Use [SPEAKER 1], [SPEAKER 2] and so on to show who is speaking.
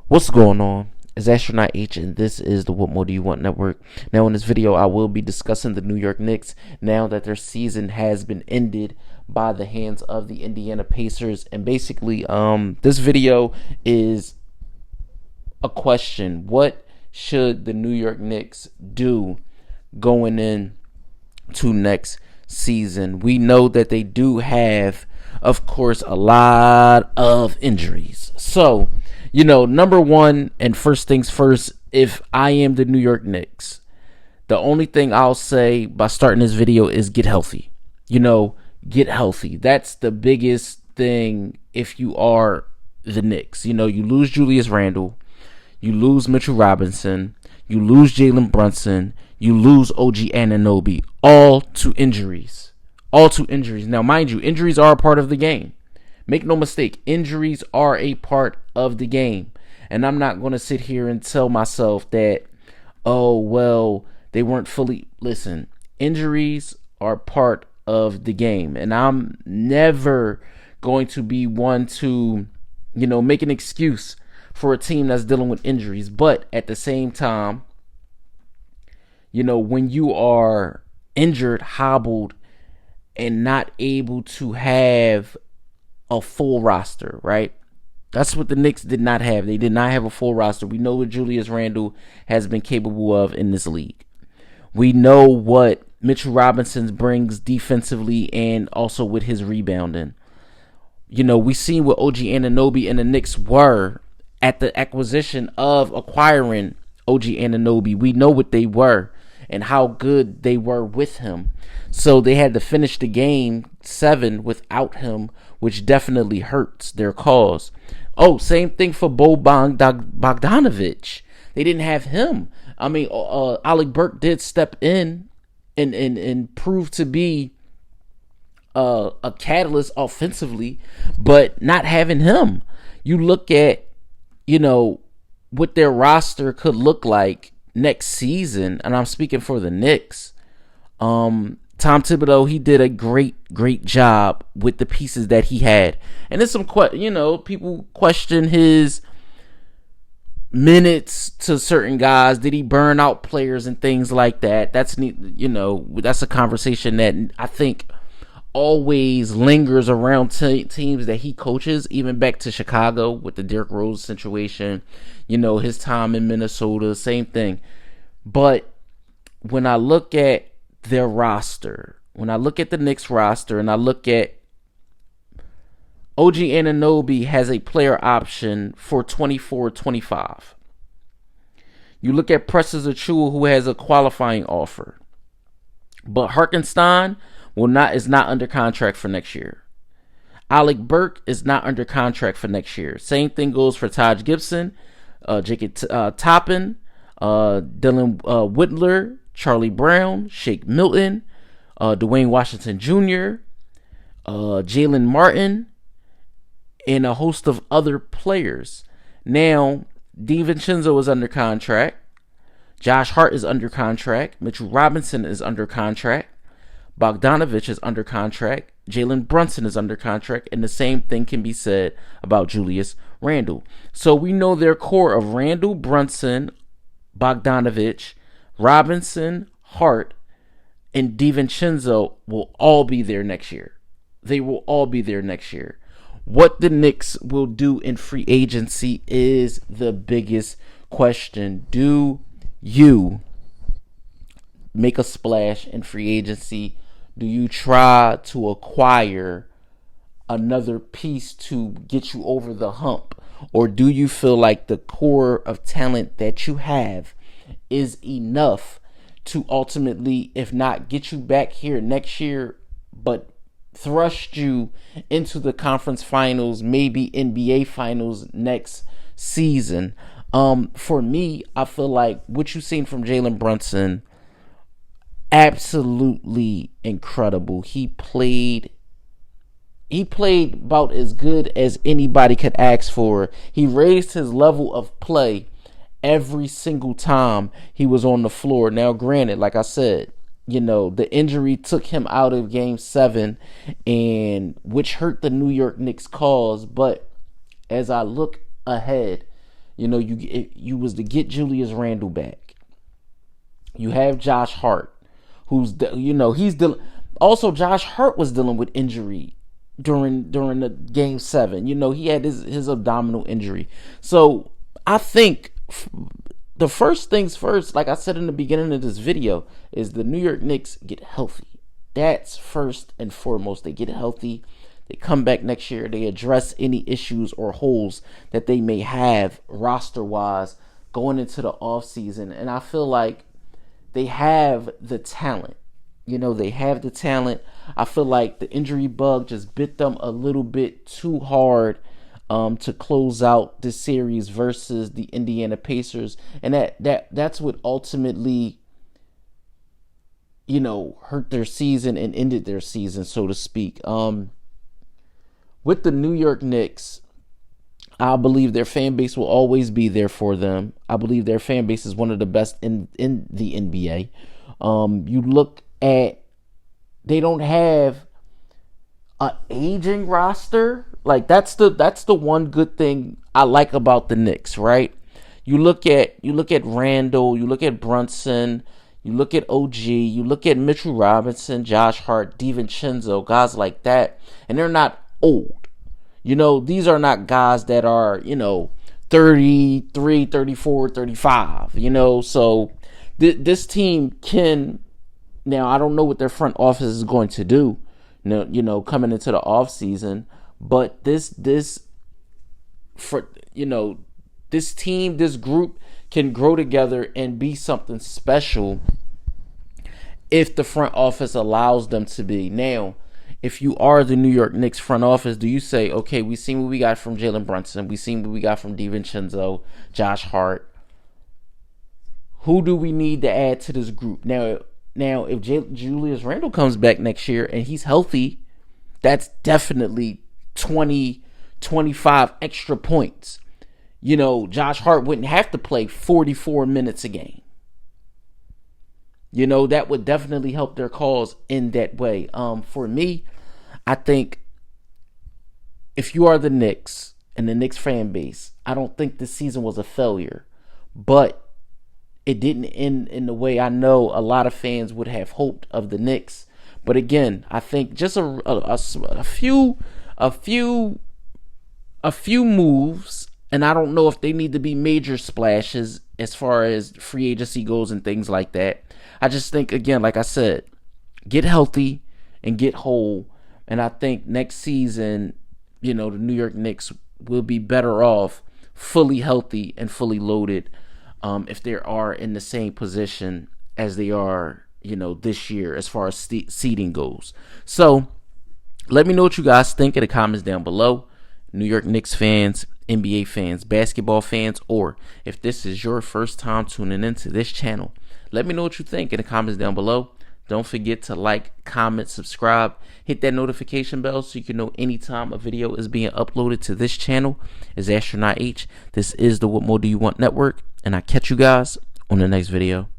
[SPEAKER 1] What's going on? It's Astronaut H, and this is the What More Do You Want Network. Now, in this video, I will be discussing the New York Knicks now that their season has been ended by the hands of the Indiana Pacers. And basically, this video is a question: what should the New York Knicks do going in to next season? We know that they do have, of course, a lot of injuries. So, number one, and first things first, if I am the New York Knicks, the only thing I'll say by starting this video is get healthy. Get healthy. That's the biggest thing if you are the Knicks. You lose Julius Randle, you lose Mitchell Robinson, you lose Jalen Brunson, you lose OG Anunoby, all to injuries. All to injuries. Now, mind you, injuries are a part of the game. Make no mistake, injuries are a part of the game. And I'm not going to sit here and tell myself that, oh, well, they weren't fully. Listen, injuries are part of the game. And I'm never going to be one to, make an excuse for a team that's dealing with injuries. But at the same time, when you are injured, hobbled, and not able to have a full roster, right? That's what the Knicks did not have. They did not have a full roster. We know what Julius Randle has been capable of in this league. We know what Mitchell Robinson brings defensively and also with his rebounding. We seen what OG Anunoby and the Knicks were at the acquisition of acquiring OG Anunoby. We know what they were and how good they were with him. So they had to finish the game 7 without him, which definitely hurts their cause. Oh, same thing for Bogdanovich. They didn't have him. I mean, Alec Burke did step in and prove to be a catalyst offensively, but not having him. You look at, what their roster could look like next season, and I'm speaking for the Knicks. Tom Thibodeau, he did a great job with the pieces that he had. And there's some, people question his minutes to certain guys. Did he burn out players and things like that? That's a conversation that I think always lingers around teams that he coaches, even back to Chicago with the Derrick Rose situation, his time in Minnesota, same thing. But when I look at their roster, when I look at the Knicks roster and I look at OG Anunoby has a player option for 24-25. You look at Precious Achiuwa, who has a qualifying offer. But Hartenstein is not under contract for next year. Alec Burke is not under contract for next year. Same thing goes for Taj Gibson, Jacob Toppin, Dylan Whittler, Charlie Brown, Shake Milton, Dwayne Washington Jr., Jalen Martin, and a host of other players. Now, DiVincenzo is under contract. Josh Hart is under contract. Mitchell Robinson is under contract. Bogdanovich is under contract. Jalen Brunson is under contract. And the same thing can be said about Julius Randle. So we know their core of Randle, Brunson, Bogdanovich, Robinson, Hart, and DiVincenzo will all be there next year. They will all be there next year. What the Knicks will do in free agency is the biggest question. Do you make a splash in free agency? Do you try to acquire another piece to get you over the hump? Or do you feel like the core of talent that you have is enough to ultimately, if not get you back here next year, but thrust you into the conference finals, maybe NBA finals next season? For me, I feel like what you've seen from Jalen Brunson, absolutely incredible. He played about as good as anybody could ask for. He raised his level of play every single time he was on the floor. Now, granted, like I said, the injury took him out of game 7, and which hurt the New York Knicks cause. But as I look ahead, You was to get Julius Randle back. You have Josh Hart, he's dealing. Also, Josh Hart was dealing with injury during the game 7. He had his abdominal injury. So I think the first things first, like I said in the beginning of this video, is the New York Knicks get healthy. That's first and foremost. They get healthy. They come back next year. They address any issues or holes that they may have roster-wise going into the offseason. And I feel like they have the talent. They have the talent. I feel like the injury bug just bit them a little bit too hard to close out this series versus the Indiana Pacers. And that's what ultimately, hurt their season and ended their season, so to speak. With the New York Knicks, I believe their fan base will always be there for them. I believe their fan base is one of the best in the NBA. You look at, they don't have an aging roster. Like that's the one good thing I like about the Knicks, right? You look at Randall, you look at Brunson, you look at OG, you look at Mitchell Robinson, Josh Hart, DiVincenzo, guys like that, and they're not old. These are not guys that are, 33, 34, 35, so this team can, now I don't know what their front office is going to do, coming into the off season, but this team, this group can grow together and be something special if the front office allows them to be. Now, if you are the New York Knicks front office, do you say, okay, we seen what we got from Jalen Brunson, we seen what we got from DiVincenzo, Josh Hart, who do we need to add to this group? Now if Julius Randle comes back next year and he's healthy, that's definitely 20, 25 extra points. Josh Hart wouldn't have to play 44 minutes a game. That would definitely help their cause in that way. For me, I think if you are the Knicks and the Knicks fan base, I don't think this season was a failure. But it didn't end in the way I know a lot of fans would have hoped of the Knicks. But again, I think just a few moves, and I don't know if they need to be major splashes as far as free agency goes and things like that. I just think, again, like I said, get healthy and get whole. And I think next season, the New York Knicks will be better off fully healthy and fully loaded if they are in the same position as they are, this year as far as seeding goes. So let me know what you guys think in the comments down below. New York Knicks fans, NBA fans, basketball fans, or if this is your first time tuning into this channel, let me know what you think in the comments down below. Don't forget to like, comment, subscribe, hit that notification bell so you can know anytime a video is being uploaded to this channel. It's Astronaut H. This is the What More Do You Want Network, and I catch you guys on the next video.